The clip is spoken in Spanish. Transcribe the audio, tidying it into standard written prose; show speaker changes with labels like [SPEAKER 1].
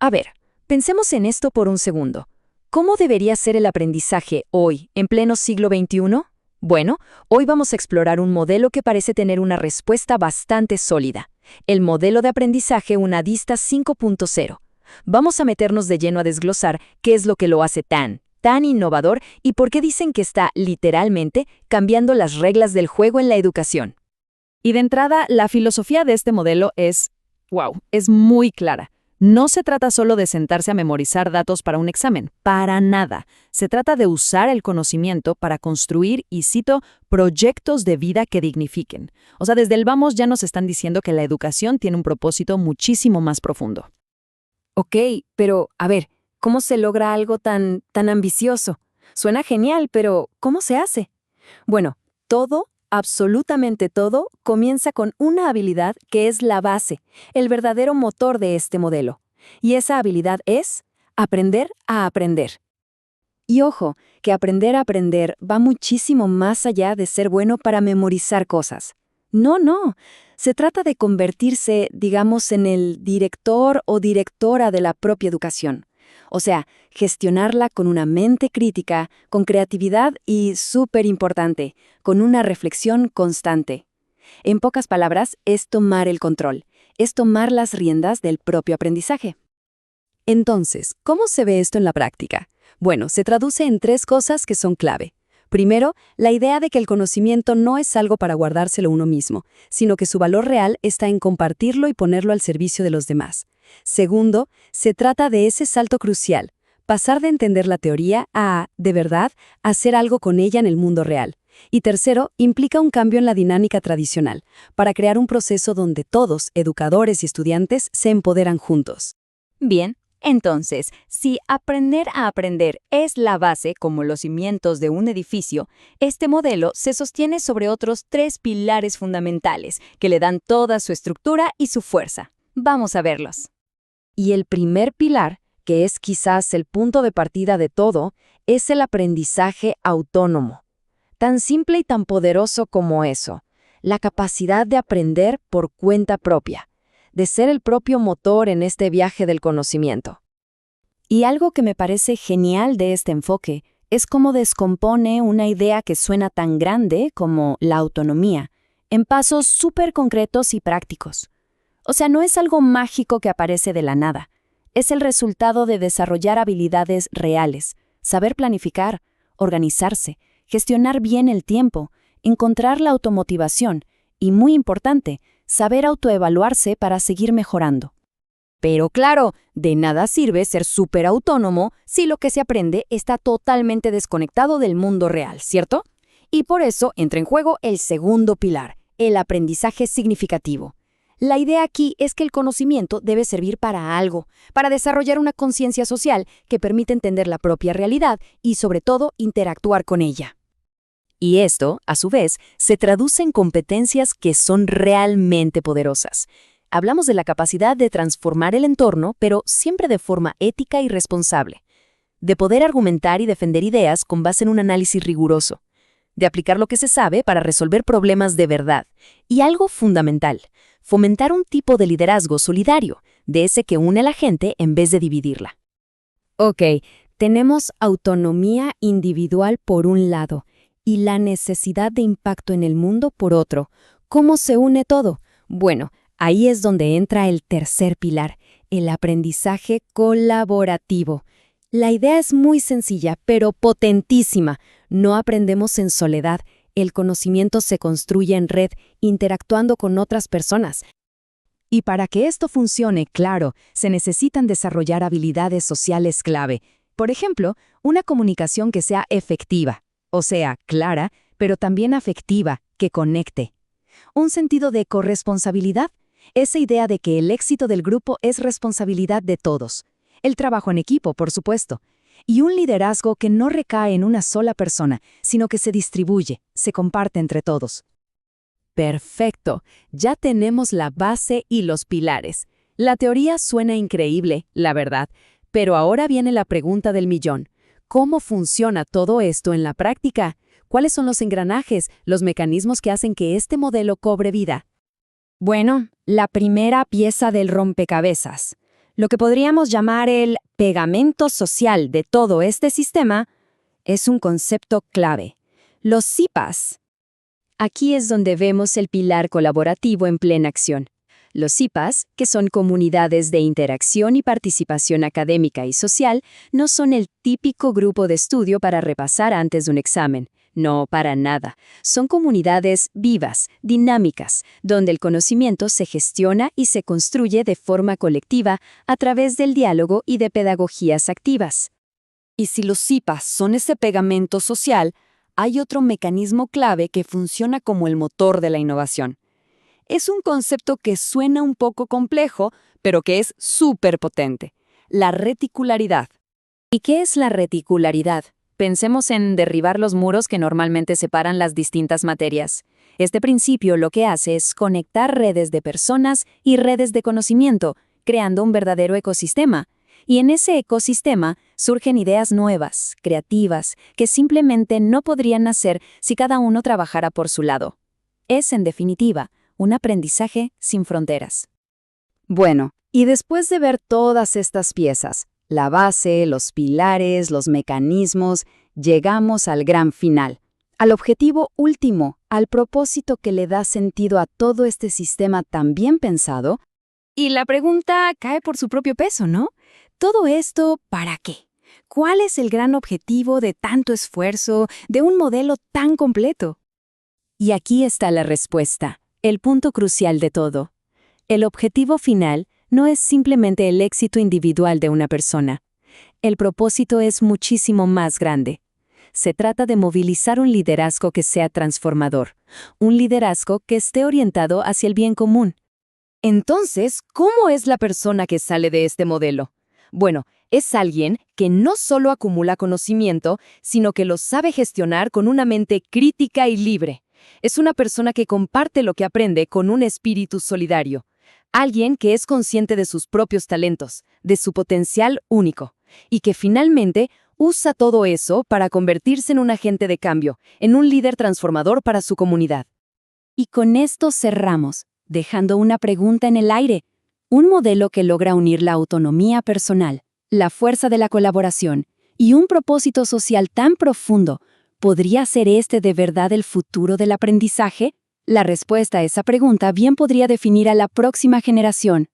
[SPEAKER 1] A ver, pensemos en esto por un segundo. ¿Cómo debería ser el aprendizaje hoy, en pleno siglo XXI? Bueno, hoy vamos a explorar un modelo que parece tener una respuesta bastante sólida. El modelo de aprendizaje UNADISTA 5.0. Vamos a meternos de lleno a desglosar qué es lo que lo hace tan innovador y por qué dicen que está, literalmente, cambiando las reglas del juego en la educación.
[SPEAKER 2] Y de entrada, la filosofía de este modelo es muy clara. No se trata solo de sentarse a memorizar datos para un examen, para nada. Se trata de usar el conocimiento para construir, y cito, proyectos de vida que dignifiquen. O sea, desde el vamos ya nos están diciendo que la educación tiene un propósito muchísimo más profundo.
[SPEAKER 1] Ok, pero, a ver, ¿cómo se logra algo tan ambicioso? Suena genial, pero ¿cómo se hace? Bueno, todo, absolutamente todo, comienza con una habilidad que es la base, el verdadero motor de este modelo. Y esa habilidad es aprender a aprender. Y ojo, que aprender a aprender va muchísimo más allá de ser bueno para memorizar cosas. No. Se trata de convertirse, digamos, en el director o directora de la propia educación. O sea, gestionarla con una mente crítica, con creatividad y, súper importante, con una reflexión constante. En pocas palabras, es tomar el control, es tomar las riendas del propio aprendizaje. Entonces, ¿cómo se ve esto en la práctica? Bueno, se traduce en 3 cosas que son clave. Primero, la idea de que el conocimiento no es algo para guardárselo uno mismo, sino que su valor real está en compartirlo y ponerlo al servicio de los demás. Segundo, se trata de ese salto crucial, pasar de entender la teoría a, de verdad, hacer algo con ella en el mundo real. Y tercero, implica un cambio en la dinámica tradicional, para crear un proceso donde todos, educadores y estudiantes, se empoderan juntos.
[SPEAKER 3] Bien, entonces, si aprender a aprender es la base como los cimientos de un edificio, este modelo se sostiene sobre otros 3 pilares fundamentales que le dan toda su estructura y su fuerza. Vamos a verlos.
[SPEAKER 1] Y el primer pilar, que es quizás el punto de partida de todo, es el aprendizaje autónomo. Tan simple y tan poderoso como eso, la capacidad de aprender por cuenta propia, de ser el propio motor en este viaje del conocimiento.
[SPEAKER 2] Y algo que me parece genial de este enfoque es cómo descompone una idea que suena tan grande como la autonomía, en pasos súper concretos y prácticos. O sea, no es algo mágico que aparece de la nada. Es el resultado de desarrollar habilidades reales, saber planificar, organizarse, gestionar bien el tiempo, encontrar la automotivación y, muy importante, saber autoevaluarse para seguir mejorando.
[SPEAKER 3] Pero claro, de nada sirve ser súper autónomo si lo que se aprende está totalmente desconectado del mundo real, ¿cierto? Y por eso entra en juego el segundo pilar, el aprendizaje significativo. La idea aquí es que el conocimiento debe servir para algo, para desarrollar una conciencia social que permite entender la propia realidad y, sobre todo, interactuar con ella.
[SPEAKER 1] Y esto, a su vez, se traduce en competencias que son realmente poderosas. Hablamos de la capacidad de transformar el entorno, pero siempre de forma ética y responsable. De poder argumentar y defender ideas con base en un análisis riguroso. De aplicar lo que se sabe para resolver problemas de verdad. Y algo fundamental, fomentar un tipo de liderazgo solidario, de ese que une a la gente en vez de dividirla.
[SPEAKER 2] Ok, tenemos autonomía individual por un lado y la necesidad de impacto en el mundo por otro. ¿Cómo se une todo? Bueno, ahí es donde entra el tercer pilar, el aprendizaje colaborativo. La idea es muy sencilla, pero potentísima. No aprendemos en soledad. El conocimiento se construye en red, interactuando con otras personas.
[SPEAKER 1] Y para que esto funcione, claro, se necesitan desarrollar habilidades sociales clave. Por ejemplo, una comunicación que sea efectiva, o sea, clara, pero también afectiva, que conecte. Un sentido de corresponsabilidad, esa idea de que el éxito del grupo es responsabilidad de todos. El trabajo en equipo, por supuesto. Y un liderazgo que no recae en una sola persona, sino que se distribuye, se comparte entre todos. Perfecto, ya tenemos la base y los pilares. La teoría suena increíble, la verdad, pero ahora viene la pregunta del millón. ¿Cómo funciona todo esto en la práctica? ¿Cuáles son los engranajes, los mecanismos que hacen que este modelo cobre vida?
[SPEAKER 2] Bueno, la primera pieza del rompecabezas, Lo que podríamos llamar el pegamento social de todo este sistema es un concepto clave. Los CIPAs.
[SPEAKER 1] Aquí es donde vemos el pilar colaborativo en plena acción. Los CIPAs, que son comunidades de interacción y participación académica y social, no son el típico grupo de estudio para repasar antes de un examen. No, para nada. Son comunidades vivas, dinámicas, donde el conocimiento se gestiona y se construye de forma colectiva a través del diálogo y de pedagogías activas.
[SPEAKER 2] Y si los CIPAs son ese pegamento social, hay otro mecanismo clave que funciona como el motor de la innovación. Es un concepto que suena un poco complejo, pero que es súper potente: la reticularidad.
[SPEAKER 1] ¿Y qué es la reticularidad? Pensemos en derribar los muros que normalmente separan las distintas materias. Este principio lo que hace es conectar redes de personas y redes de conocimiento, creando un verdadero ecosistema. Y en ese ecosistema surgen ideas nuevas, creativas, que simplemente no podrían nacer si cada uno trabajara por su lado. Es, en definitiva, un aprendizaje sin fronteras.
[SPEAKER 3] Bueno, y después de ver todas estas piezas, la base, los pilares, los mecanismos, llegamos al gran final, al objetivo último, al propósito que le da sentido a todo este sistema tan bien pensado.
[SPEAKER 1] Y la pregunta cae por su propio peso, ¿no? ¿Todo esto para qué? ¿Cuál es el gran objetivo de tanto esfuerzo, de un modelo tan completo? Y aquí está la respuesta, el punto crucial de todo. El objetivo final no es simplemente el éxito individual de una persona. El propósito es muchísimo más grande. Se trata de movilizar un liderazgo que sea transformador, un liderazgo que esté orientado hacia el bien común.
[SPEAKER 3] Entonces, ¿cómo es la persona que sale de este modelo? Bueno, es alguien que no solo acumula conocimiento, sino que lo sabe gestionar con una mente crítica y libre. Es una persona que comparte lo que aprende con un espíritu solidario. Alguien que es consciente de sus propios talentos, de su potencial único, y que finalmente usa todo eso para convertirse en un agente de cambio, en un líder transformador para su comunidad.
[SPEAKER 1] Y con esto cerramos, dejando una pregunta en el aire. Un modelo que logra unir la autonomía personal, la fuerza de la colaboración y un propósito social tan profundo, ¿podría ser este de verdad el futuro del aprendizaje? La respuesta a esa pregunta bien podría definir a la próxima generación.